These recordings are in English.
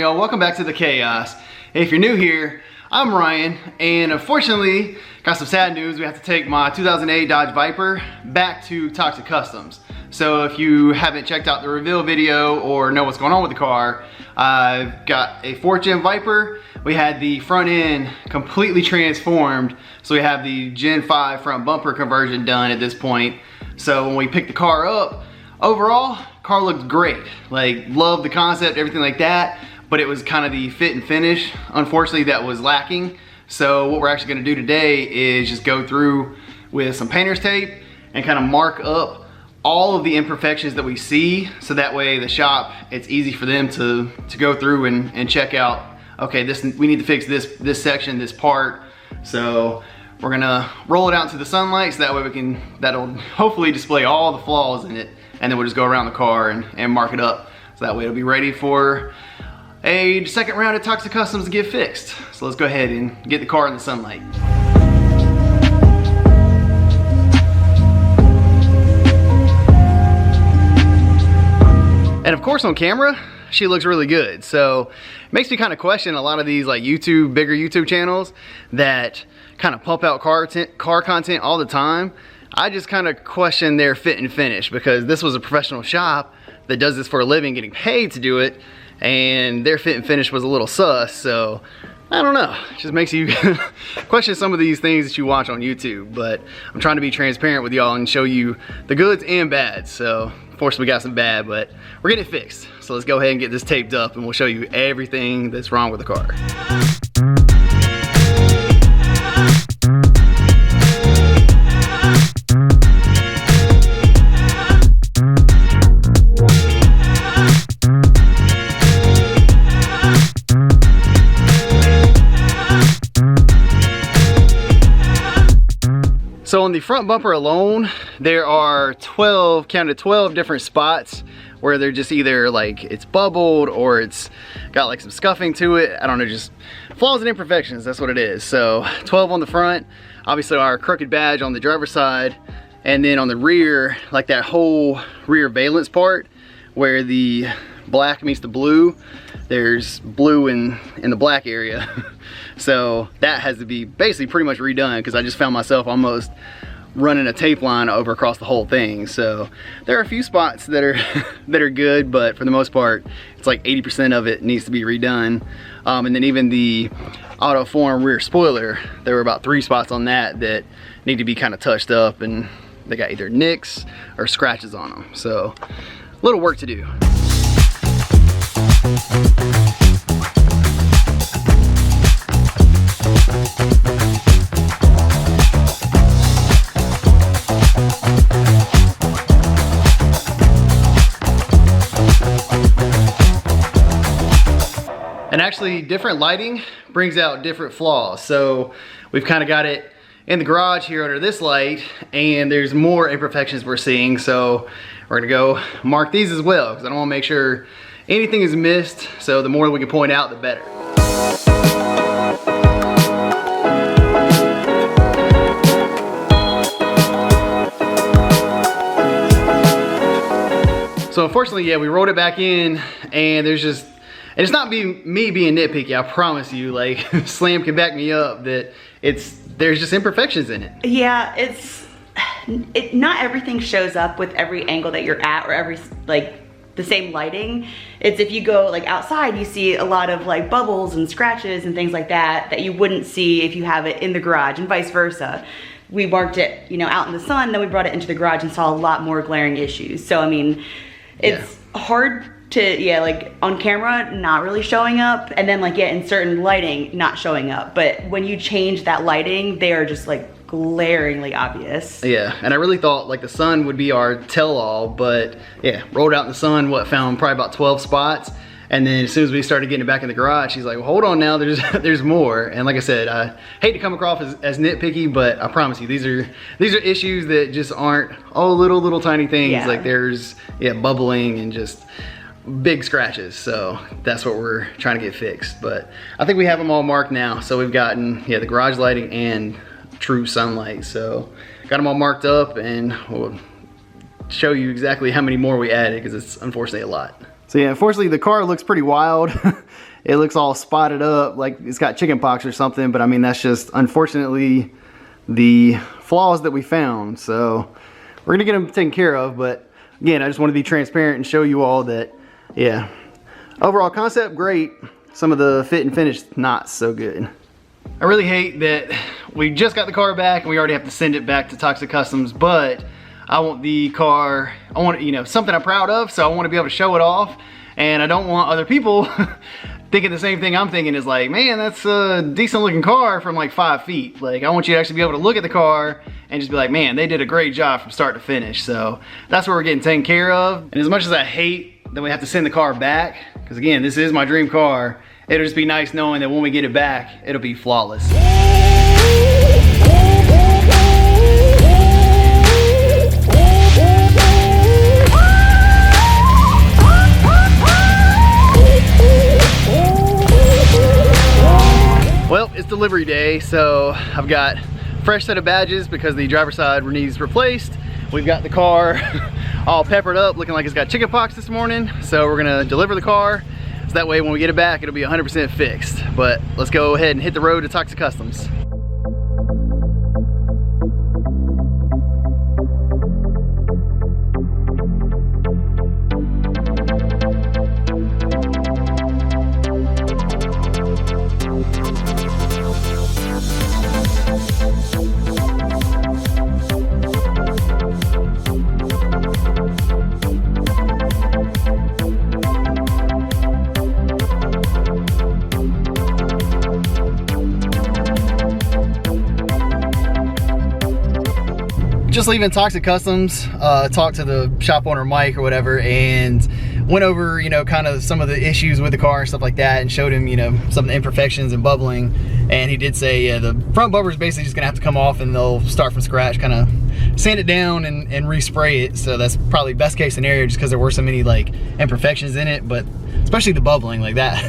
y'all? Welcome back to the chaos. Hey, if you're new here, I'm Ryan, and unfortunately got some sad news. We have to take my 2008 Dodge Viper back to Toxic Customs. So if you haven't checked out the reveal video or know what's going on with the car, I've got a Forged HW56 Viper. We had the front end completely transformed, so we have the Gen 5 front bumper conversion done at this point. So when we picked the car up, overall, car looked great. Like, loved the concept, everything like that, but it was kind of the fit and finish, unfortunately, that was lacking. So what we're actually gonna do today is just go through with some painter's tape and kind of mark up all of the imperfections that we see, so that way the shop, it's easy for them to go through and check out, okay, we need to fix this section, this part. So we're gonna roll it out into the sunlight, so that way that'll hopefully display all the flaws in it, and then we'll just go around the car and mark it up, so that way it'll be ready for a second round of Toxic Customs to get fixed. So let's go ahead and get the car in the sunlight. And of course on camera, she looks really good. So it makes me kind of question a lot of these like bigger YouTube channels that kind of pump out car content all the time. I just kind of question their fit and finish, because this was a professional shop that does this for a living, getting paid to do it, and their fit and finish was a little sus. So I don't know, it just makes you question some of these things that you watch on YouTube. But I'm trying to be transparent with y'all and show you the goods and bads. So unfortunately we got some bad, but we're getting it fixed. So let's go ahead and get this taped up, and we'll show you everything that's wrong with the car. So on the front bumper alone, there are 12 different spots where they're just either like it's bubbled or it's got like some scuffing to it. I don't know, just flaws and imperfections, that's what it is. So 12 on the front, obviously our crooked badge on the driver's side, and then on the rear, like that whole rear valance part where the black meets the blue, there's blue in the black area. So that has to be basically pretty much redone, because I just found myself almost running a tape line over across the whole thing. So there are a few spots that are that are good, but for the most part, it's like 80% of it needs to be redone. And then even the AutoForm rear spoiler, there were about 3 spots on that need to be kind of touched up, and they got either nicks or scratches on them. So a little work to do. And actually, different lighting brings out different flaws. So we've kind of got it in the garage here under this light, and there's more imperfections we're seeing. So we're gonna go mark these as well, because I don't want to make sure anything is missed. So the more we can point out, the better. So unfortunately, yeah, we rolled it back in, and it's not me being nitpicky, I promise you. Like, Slam can back me up that there's just imperfections in it. Yeah, not everything shows up with every angle that you're at, or every, like, the same lighting. It's if you go like outside, you see a lot of like bubbles and scratches and things like that you wouldn't see if you have it in the garage, and vice versa. We marked it, out in the sun, then we brought it into the garage and saw a lot more glaring issues. So I mean, it's hard to, like on camera, not really showing up, and then like, in certain lighting, not showing up. But when you change that lighting, they are just like glaringly obvious. Yeah, and I really thought like the sun would be our tell-all, but yeah, rolled out in the sun, found probably about 12 spots. And then as soon as we started getting it back in the garage, she's like, well, hold on now, there's more. And like I said, I hate to come across as nitpicky, but I promise you, these are issues that just aren't little tiny things. Yeah. Like there's bubbling and just big scratches. So that's what we're trying to get fixed. But I think we have them all marked now. So we've gotten the garage lighting and true sunlight. So got them all marked up, and we'll show you exactly how many more we added, because it's unfortunately a lot. So yeah, unfortunately the car looks pretty wild. it looks all spotted up like it's got chicken pox or something, but I mean, that's just unfortunately the flaws that we found. So we're gonna get them taken care of, but again, I just want to be transparent and show you all that, yeah, overall concept, great. Some of the fit and finish, not so good. I really hate that we just got the car back and we already have to send it back to Toxic Customs, but I want the car, I want, you know, something I'm proud of, so I want to be able to show it off, and I don't want other people thinking the same thing I'm thinking is like, man, that's a decent looking car from like 5 feet. Like, I want you to actually be able to look at the car and just be like, man, they did a great job from start to finish. So that's where we're getting taken care of. And as much as I hate that we have to send the car back, because again, this is my dream car, it'll just be nice knowing that when we get it back, it'll be flawless. Well, it's delivery day, so I've got a fresh set of badges because the driver's side needs replaced. We've got the car all peppered up, looking like it's got chicken pox this morning. So we're gonna deliver the car, so that way when we get it back, it'll be 100% fixed. But let's go ahead and hit the road to Toxic Customs. Just leaving Toxic Customs, talked to the shop owner Mike or whatever, and went over, you know, kind of some of the issues with the car and stuff like that, and showed him, you know, some of the imperfections and bubbling. And he did say, yeah, the front bumper is basically just gonna have to come off, and they'll start from scratch, kind of sand it down and respray it. So that's probably best case scenario, just because there were so many like imperfections in it, but especially the bubbling like that.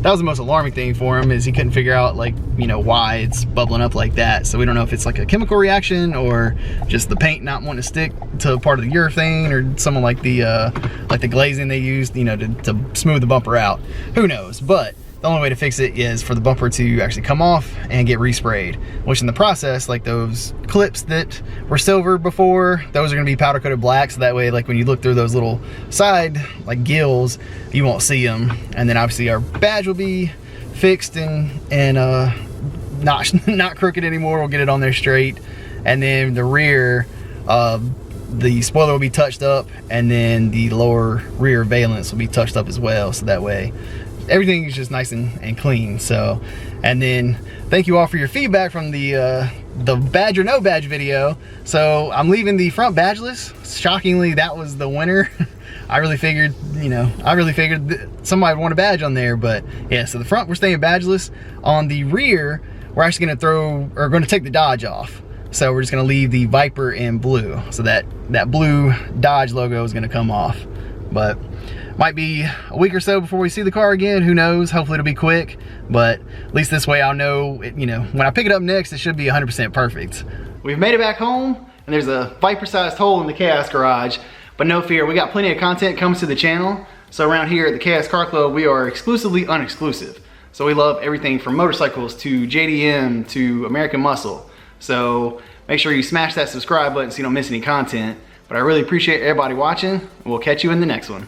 That was the most alarming thing for him, is he couldn't figure out, like, you know, why it's bubbling up like that. So we don't know if it's like a chemical reaction or just the paint not wanting to stick to part of the urethane, or something like the glazing they used, you know, to smooth the bumper out. Who knows? But the only way to fix it is for the bumper to actually come off and get resprayed, which in the process, like those clips that were silver before, those are gonna be powder coated black, so that way, like, when you look through those little side like gills, you won't see them. And then obviously our badge will be fixed and not crooked anymore. We'll get it on there straight. And then the rear, the spoiler will be touched up, and then the lower rear valance will be touched up as well, so that way everything is just nice and clean. So, and then thank you all for your feedback from the badge or no badge video. So I'm leaving the front badgeless. Shockingly, that was the winner. I really figured, you know, that somebody would want a badge on there, but yeah, so the front we're staying badgeless. On the rear, we're actually gonna take the Dodge off. So we're just gonna leave the Viper in blue. So that blue Dodge logo is gonna come off. But might be a week or so before we see the car again, who knows? Hopefully it'll be quick, but at least this way I'll know, you know, when I pick it up next, it should be 100% perfect. We've made it back home, and there's a Viper-sized hole in the Chaos garage, but no fear, we got plenty of content coming to the channel. So around here at the Chaos Car Club, we are exclusively unexclusive. So we love everything from motorcycles to JDM to American Muscle. So make sure you smash that subscribe button so you don't miss any content. But I really appreciate everybody watching, and we'll catch you in the next one.